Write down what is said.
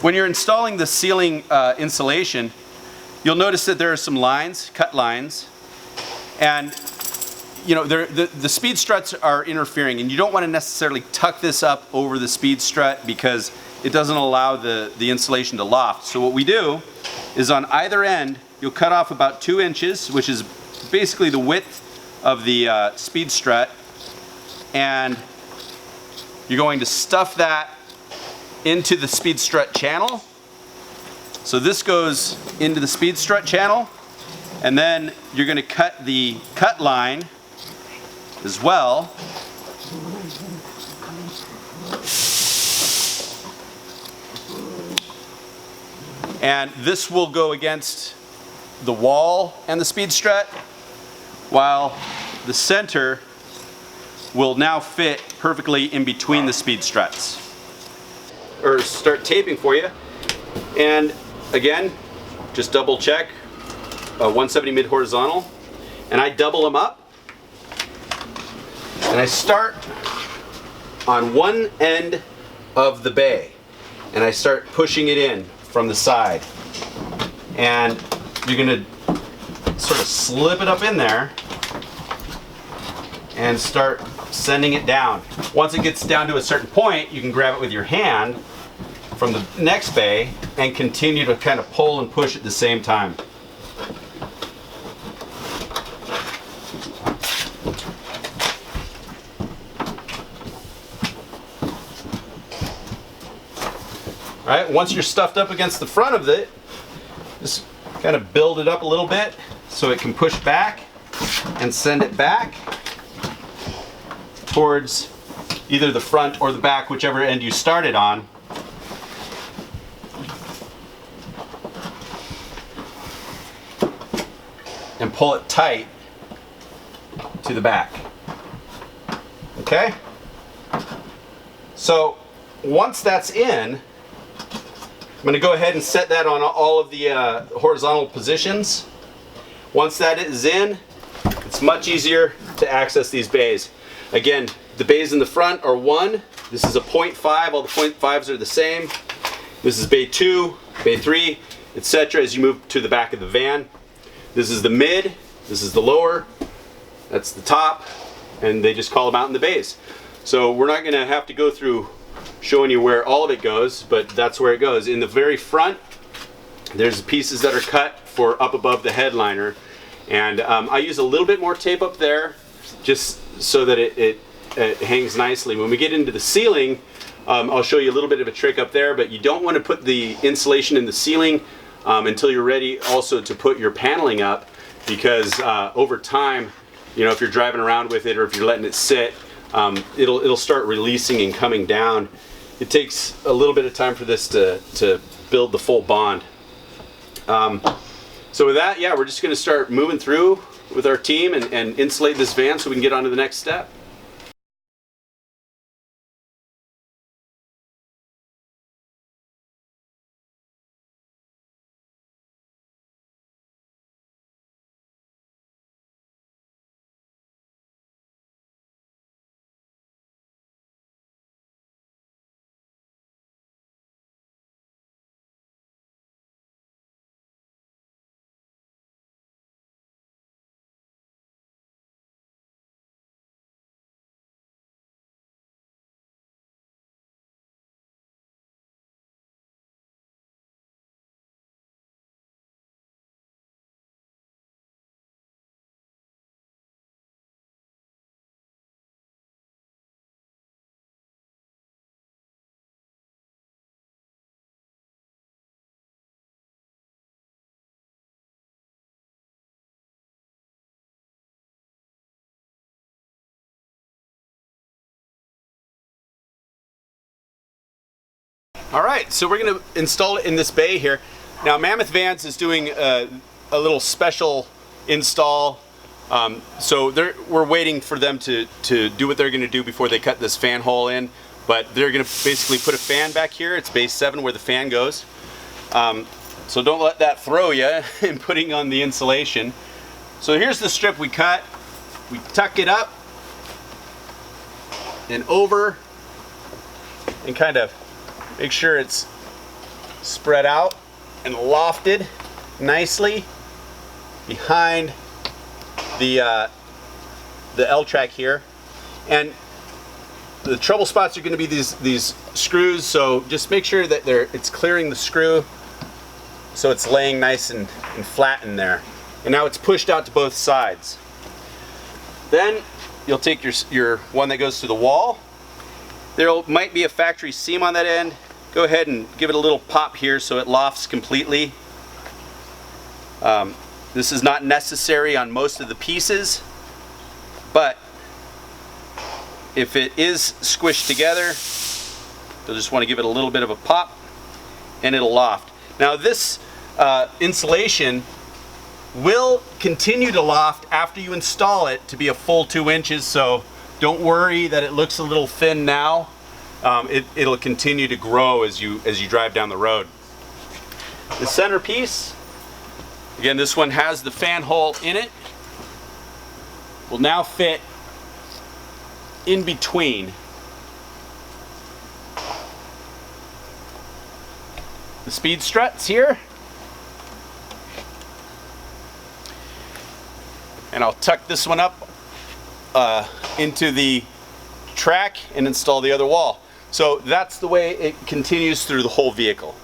When you're installing the ceiling insulation, you'll notice that there are some lines, cut lines, and you know, the speed struts are interfering, and you don't want to necessarily tuck this up over the speed strut because it doesn't allow the insulation to loft. So what we do is on either end, you'll cut off about 2 inches, which is basically the width of the speed strut, and you're going to stuff that into the speed strut channel. So this goes into the speed strut channel, and then you're going to cut the cut line as well. And this will go against the wall and the speed strut, while the center will now fit perfectly in between the speed struts. Or start taping for you. And again, just double check 170 mid horizontal, and I double them up, and I start on one end of the bay, and I start pushing it in from the side, and you're gonna sort of slip it up in there and start sending it down. Once it gets down to a certain point, you can grab it with your hand from the next bay and continue to kind of pull and push at the same time. All right, once you're stuffed up against the front of it, just kind of build it up a little bit so it can push back and send it back towards either the front or the back, whichever end you started on. And pull it tight to the back. Okay? So once that's in, I'm going to go ahead and set that on all of the horizontal positions. Once that is in, it's much easier to access these bays. Again, the bays in the front are 1. This is a 0.5. All the 0.5s are the same. This is bay 2, bay 3, etc. as you move to the back of the van. This is the mid, this is the lower, that's the top, and they just call them out in the bays. So we're not going to have to go through showing you where all of it goes, but that's where it goes. In the very front, there's pieces that are cut for up above the headliner, and I use a little bit more tape up there just so that it hangs nicely. When we get into the ceiling, I'll show you a little bit of a trick up there, but you don't want to put the insulation in the ceiling until you're ready also to put your paneling up, because over time, you know, if you're driving around with it or if you're letting it sit, it'll start releasing and coming down. It takes a little bit of time for this to build the full bond. So with that, yeah, we're just going to start moving through with our team and insulate this van so we can get on to the next step. All right, so we're going to install it in this bay here. Now, Mammoth Vans is doing a little special install. So we're waiting for them to do what they're going to do before they cut this fan hole in. But they're going to basically put a fan back here. It's base 7 where the fan goes. So don't let that throw you in putting on the insulation. So here's the strip we cut. We tuck it up and over and kind of make sure it's spread out and lofted nicely behind the L-track here. And the trouble spots are going to be these screws, so just make sure that it's clearing the screw so it's laying nice and flat in there. And now it's pushed out to both sides. Then you'll take your one that goes to the wall. There might be a factory seam on that end. Go ahead and give it a little pop here so it lofts completely. This is not necessary on most of the pieces, but if it is squished together, you'll just want to give it a little bit of a pop and it'll loft. Now this insulation will continue to loft after you install it to be a full 2 inches, so don't worry that it looks a little thin now. It'll continue to grow as you drive down the road. The centerpiece, again, this one has the fan hole in it, will now fit in between the speed struts here. And I'll tuck this one up into the track and install the other wall. So that's the way it continues through the whole vehicle.